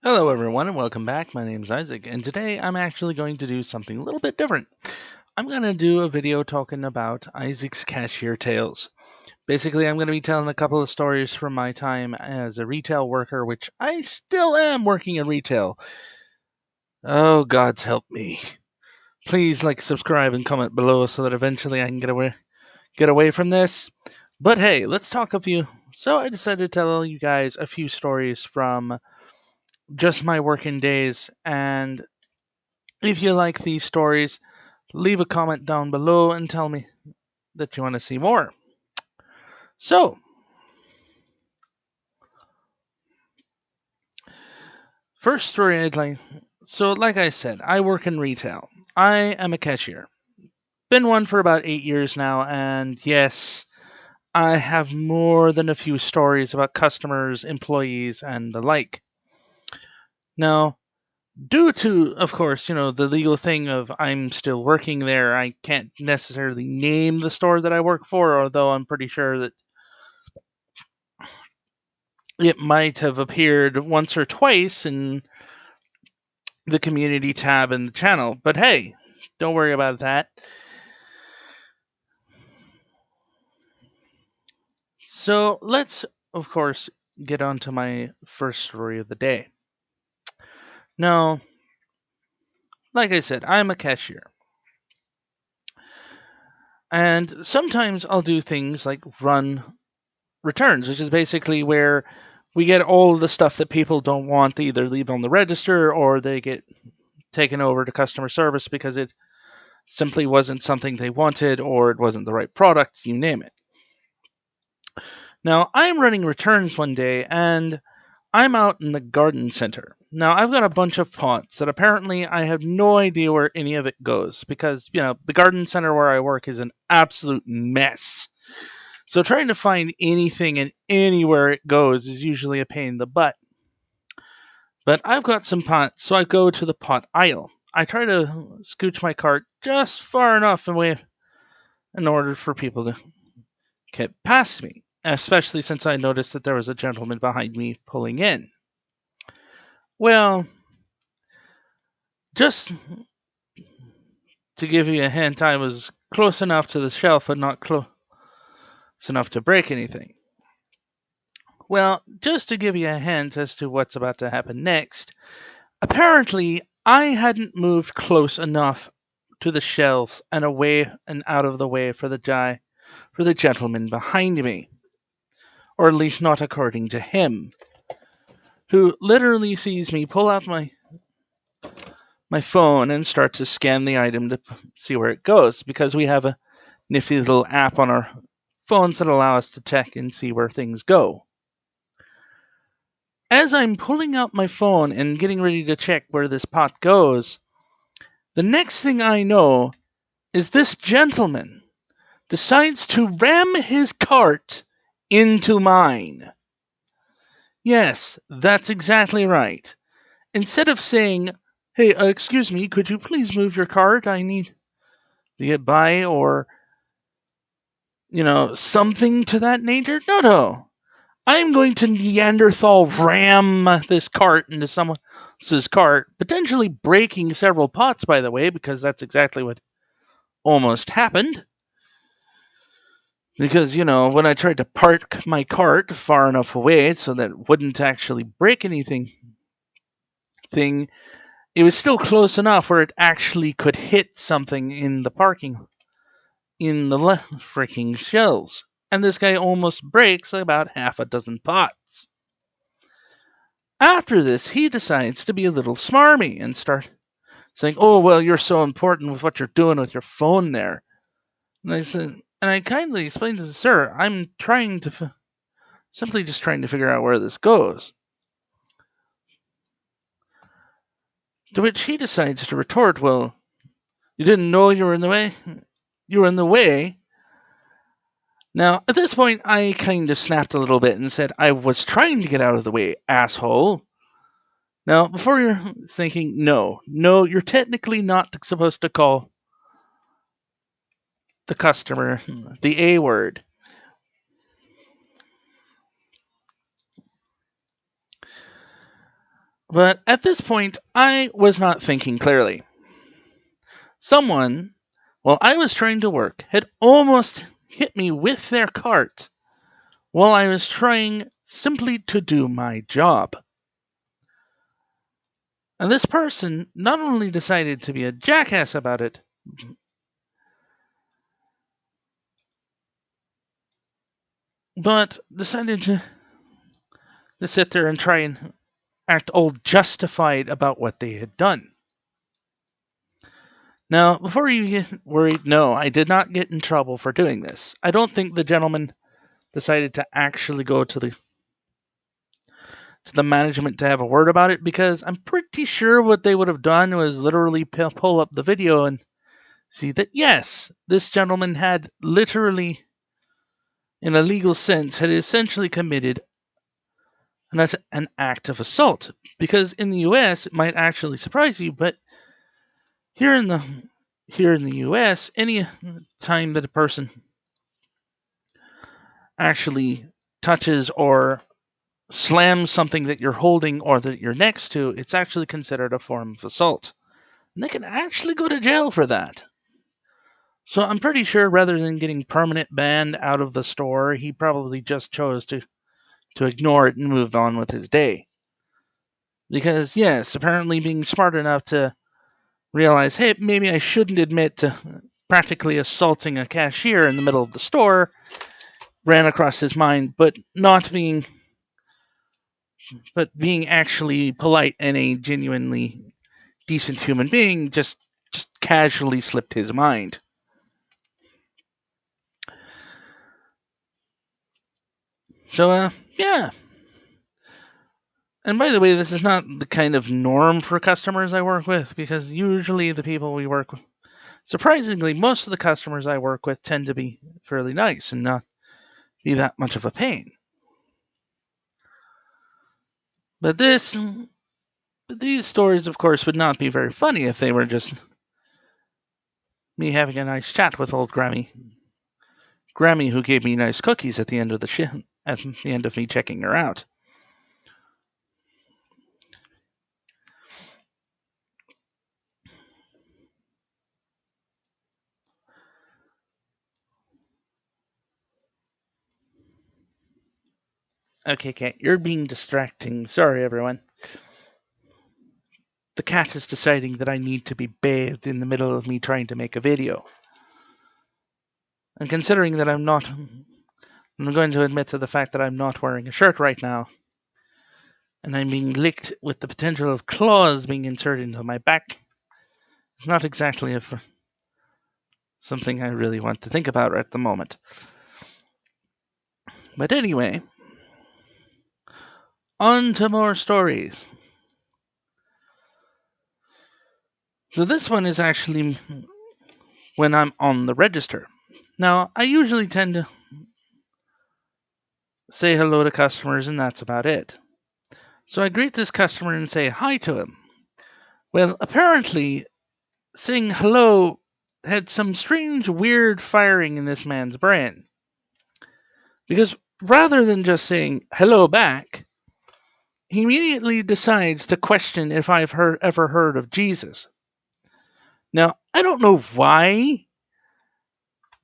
Hello, everyone, and welcome back. My name is Isaac, and today I'm actually going to do something a little bit different. I'm going to do a video talking about Isaac's Cashier Tales. Basically, I'm going to be telling a couple of stories from my time as a retail worker, which I still am working in retail. Oh, God's help me. Please like, subscribe, and comment below so that eventually I can get away from this. But hey, let's talk a few. So I decided to tell you guys a few stories from just my working days, and if you like these stories, leave a comment down below and tell me that you want to see more. So, first story I'd like. So, like I said, I work in retail. I am a cashier. Been one for about 8 years now, and yes, I have more than a few stories about customers, employees, and the like. Now, due to, of course, the legal thing of I'm still working there, I can't necessarily name the store that I work for, although I'm pretty sure that it might have appeared once or twice in the community tab in the channel. But hey, don't worry about that. So let's, of course, get on to my first story of the day. Now, like I said, I'm a cashier. And sometimes I'll do things like run returns, which is basically where we get all the stuff that people don't want. They either leave on the register or they get taken over to customer service because it simply wasn't something they wanted or it wasn't the right product, you name it. Now, I'm running returns one day and I'm out in the garden center. Now, I've got a bunch of pots that apparently I have no idea where any of it goes because, the garden center where I work is an absolute mess. So trying to find anything and anywhere it goes is usually a pain in the butt. But I've got some pots, so I go to the pot aisle. I try to scooch my cart just far enough away in order for people to get past me, especially since I noticed that there was a gentleman behind me pulling in. Well, just to give you a hint, I was close enough to the shelf, but not close enough to break anything. Well, just to give you a hint as to what's about to happen next, apparently I hadn't moved close enough to the shelves and away and out of the way for the gentleman behind me, or at least not according to him, who literally sees me pull out my phone and start to scan the item to see where it goes, because we have a nifty little app on our phones that allow us to check and see where things go. As I'm pulling out my phone and getting ready to check where this pot goes, the next thing I know is this gentleman decides to ram his cart into mine. Yes, that's exactly right. Instead of saying, "Hey, excuse me, could you please move your cart? I need to get by," or, something to that nature. No. I'm going to Neanderthal ram this cart into someone else's cart, potentially breaking several pots, by the way, because that's exactly what almost happened. Because, when I tried to park my cart far enough away so that it wouldn't actually break anything, it was still close enough where it actually could hit something in the parking, in the freaking shelves. And this guy almost breaks about half a dozen pots. After this, he decides to be a little smarmy and start saying, "Oh, well, you're so important with what you're doing with your phone there." And I kindly explained to him, "Sir, I'm simply just trying to figure out where this goes." To which he decides to retort, "Well, you didn't know you were in the way? You were in the way?" Now, at this point, I kind of snapped a little bit and said, "I was trying to get out of the way, asshole." Now, before you're thinking, no, you're technically not supposed to call the customer the A word. But at this point, I was not thinking clearly. Someone, while I was trying to work, had almost hit me with their cart while I was trying simply to do my job. And this person not only decided to be a jackass about it, but decided to sit there and try and act all justified about what they had done. Now, before you get worried, no, I did not get in trouble for doing this. I don't think the gentleman decided to actually go to the management to have a word about it, because I'm pretty sure what they would have done was literally pull up the video and see that yes, this gentleman had literally, in a legal sense, had essentially committed an act of assault. Because in the U.S., it might actually surprise you, but here in the here in the U.S., any time that a person actually touches or slams something that you're holding or that you're next to, it's actually considered a form of assault. And they can actually go to jail for that. So I'm pretty sure rather than getting permanent banned out of the store, he probably just chose to ignore it and moved on with his day. Because, yes, apparently being smart enough to realize, hey, maybe I shouldn't admit to practically assaulting a cashier in the middle of the store ran across his mind, but being actually polite and a genuinely decent human being just casually slipped his mind. So, yeah. And by the way, this is not the kind of norm for customers I work with, because usually the people we work with, surprisingly, most of the customers I work with tend to be fairly nice and not be that much of a pain. But these stories, of course, would not be very funny if they were just me having a nice chat with old Grammy, who gave me nice cookies at the end of at the end of me checking her out. Okay, cat, you're being distracting. Sorry, everyone. The cat is deciding that I need to be bathed in the middle of me trying to make a video. And considering that I'm going to admit to the fact that I'm not wearing a shirt right now, and I'm being licked with the potential of claws being inserted into my back, it's not exactly something I really want to think about at the moment. But anyway, on to more stories. So this one is actually when I'm on the register. Now, I usually tend to say hello to customers, and that's about it. So I greet this customer and say hi to him. Well, apparently, saying hello had some strange, weird firing in this man's brain. Because rather than just saying hello back, he immediately decides to question if I've ever heard of Jesus. Now, I don't know why,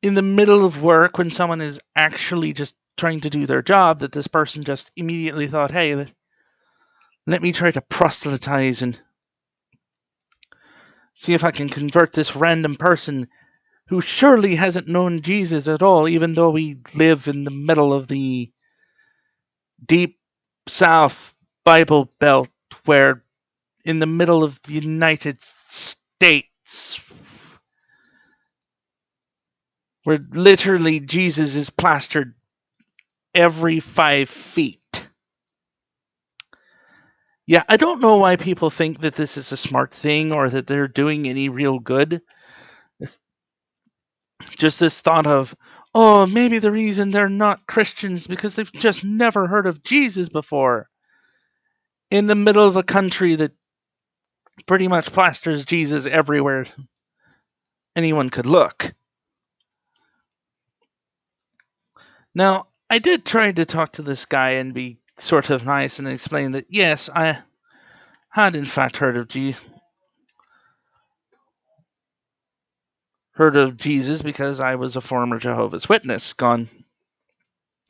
in the middle of work, when someone is actually just trying to do their job, that this person just immediately thought, hey, let me try to proselytize and see if I can convert this random person who surely hasn't known Jesus at all, even though we live in the middle of the deep South Bible Belt, where in the middle of the United States, where literally Jesus is plastered every 5 feet. Yeah, I don't know why people think that this is a smart thing or that they're doing any real good. It's just this thought of, oh, maybe the reason they're not Christians because they've just never heard of Jesus before. In the middle of a country that pretty much plasters Jesus everywhere anyone could look. Now, I did try to talk to this guy and be sort of nice and explain that yes, had in fact heard of Jesus because I was a former Jehovah's Witness. Gone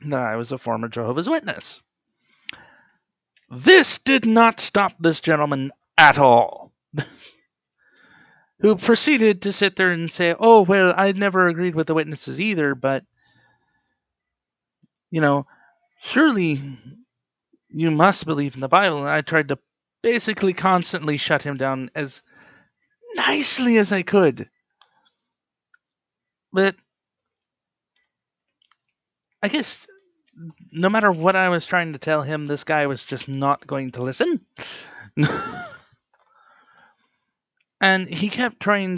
that I was a former Jehovah's Witness. This did not stop this gentleman at all, who proceeded to sit there and say, "Oh, well, I never agreed with the witnesses either, but, you know, surely you must believe in the Bible." And I tried to basically constantly shut him down as nicely as I could. But I guess no matter what I was trying to tell him, this guy was just not going to listen. And he kept trying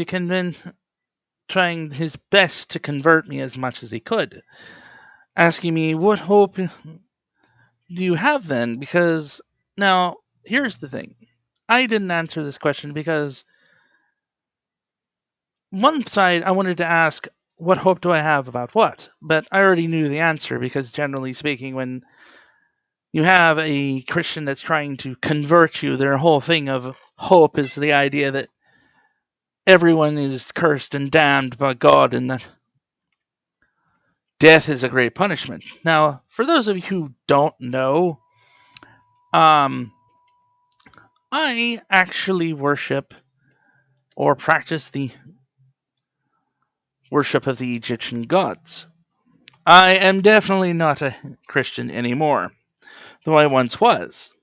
his best to convert me as much as he could, asking me, "What hope do you have then?" Because now, here's the thing. I didn't answer this question because one side I wanted to ask, what hope do I have about what? But I already knew the answer because generally speaking, when you have a Christian that's trying to convert you, their whole thing of hope is the idea that everyone is cursed and damned by God and that death is a great punishment. Now, for those of you who don't know, um, I actually worship or practice the worship of the Egyptian gods. I am definitely not a Christian anymore, though I once was.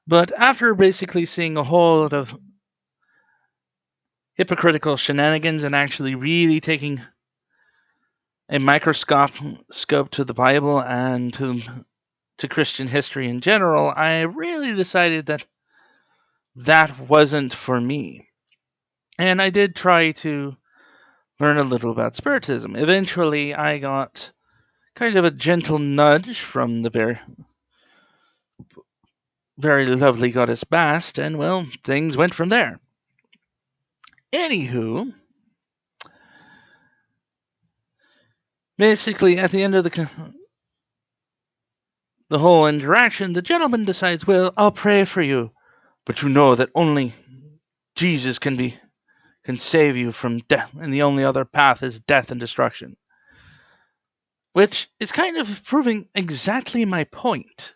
But after basically seeing a whole lot of hypocritical shenanigans and actually really taking a microscope scope to the Bible and to Christian history in general, I really decided that that wasn't for me. And I did try to learn a little about Spiritism. Eventually, I got kind of a gentle nudge from the very lovely goddess Bast, and well, things went from there. Anywho, basically, at the end of the whole interaction, the gentleman decides, "Well, I'll pray for you, but you know that only Jesus can save you from death, and the only other path is death and destruction." Which is kind of proving exactly my point.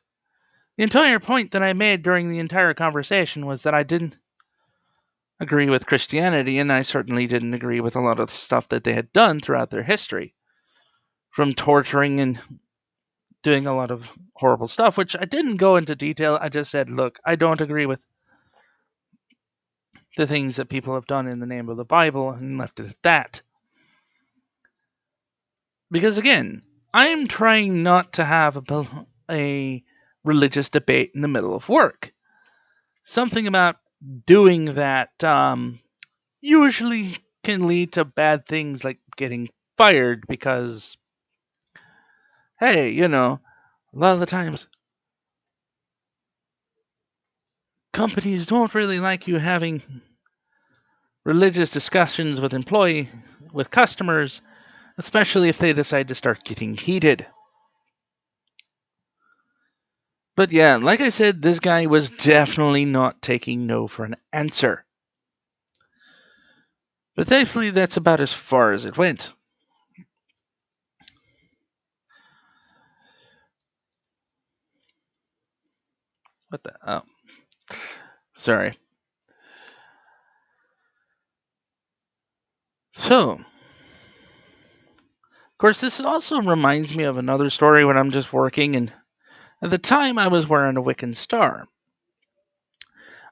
The entire point that I made during the entire conversation was that I didn't agree with Christianity, and I certainly didn't agree with a lot of the stuff that they had done throughout their history, from torturing and doing a lot of horrible stuff, which I didn't go into detail. I just said, look, I don't agree with the things that people have done in the name of the Bible, and left it at that. Because again, I'm trying not to have a religious debate in the middle of work. Something about doing that usually can lead to bad things like getting fired because, hey, a lot of the times companies don't really like you having religious discussions with customers, especially if they decide to start getting heated. But yeah, like I said, this guy was definitely not taking no for an answer. But thankfully, that's about as far as it went. What the? Oh, sorry. So, of course, this also reminds me of another story when I'm just working, and at the time I was wearing a Wiccan star.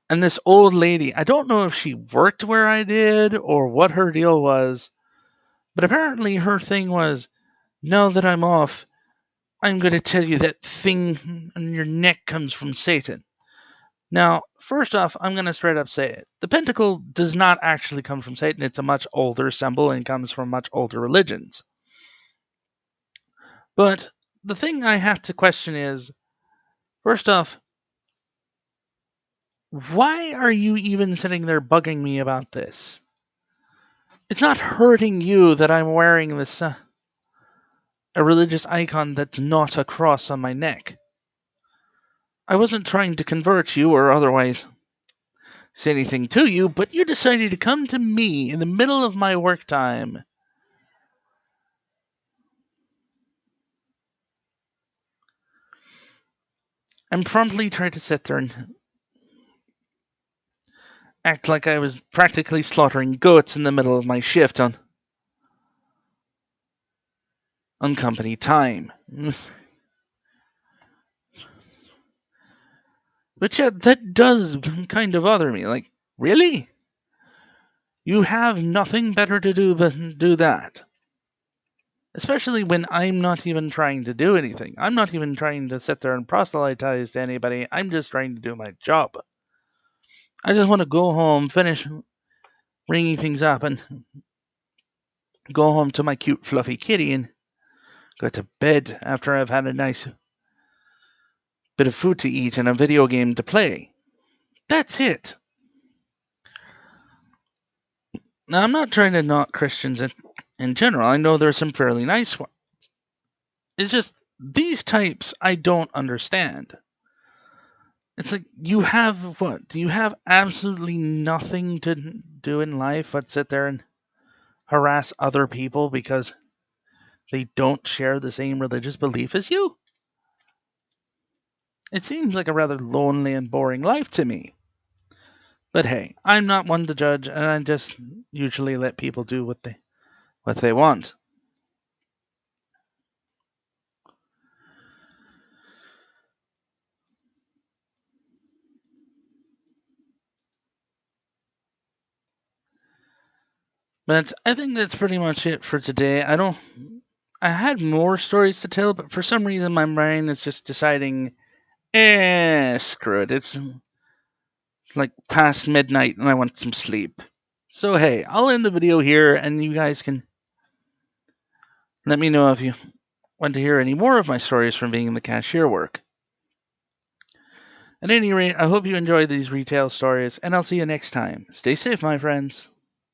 And this old lady, I don't know if she worked where I did or what her deal was, but apparently her thing was, now that I'm off, I'm going to tell you that thing on your neck comes from Satan. Now, first off, I'm going to straight up say it. The pentacle does not actually come from Satan. It's a much older symbol and comes from much older religions. But the thing I have to question is, first off, why are you even sitting there bugging me about this? It's not hurting you that I'm wearing this a religious icon that's not a cross on my neck. I wasn't trying to convert you or otherwise say anything to you, but you decided to come to me in the middle of my work time. And promptly tried to sit there and act like I was practically slaughtering goats in the middle of my shift on company time. But yeah, that does kind of bother me. Like, really? You have nothing better to do but do that. Especially when I'm not even trying to do anything. I'm not even trying to sit there and proselytize to anybody. I'm just trying to do my job. I just want to go home, finish ringing things up, and go home to my cute, fluffy kitty and go to bed after I've had a nice bit of food to eat and a video game to play. That's it. Now, I'm not trying to knock Christians in general. I know there's some fairly nice ones. It's just these types I don't understand. It's like you have what? Do you have absolutely nothing to do in life but sit there and harass other people because they don't share the same religious belief as you? It seems like a rather lonely and boring life to me. But hey, I'm not one to judge, and I just usually let people do what they want. But I think that's pretty much it for today. I had more stories to tell, but for some reason my brain is just deciding, screw it. It's like past midnight and I want some sleep. So hey, I'll end the video here and you guys can let me know if you want to hear any more of my stories from being in the cashier work. At any rate, I hope you enjoyed these retail stories and I'll see you next time. Stay safe, my friends.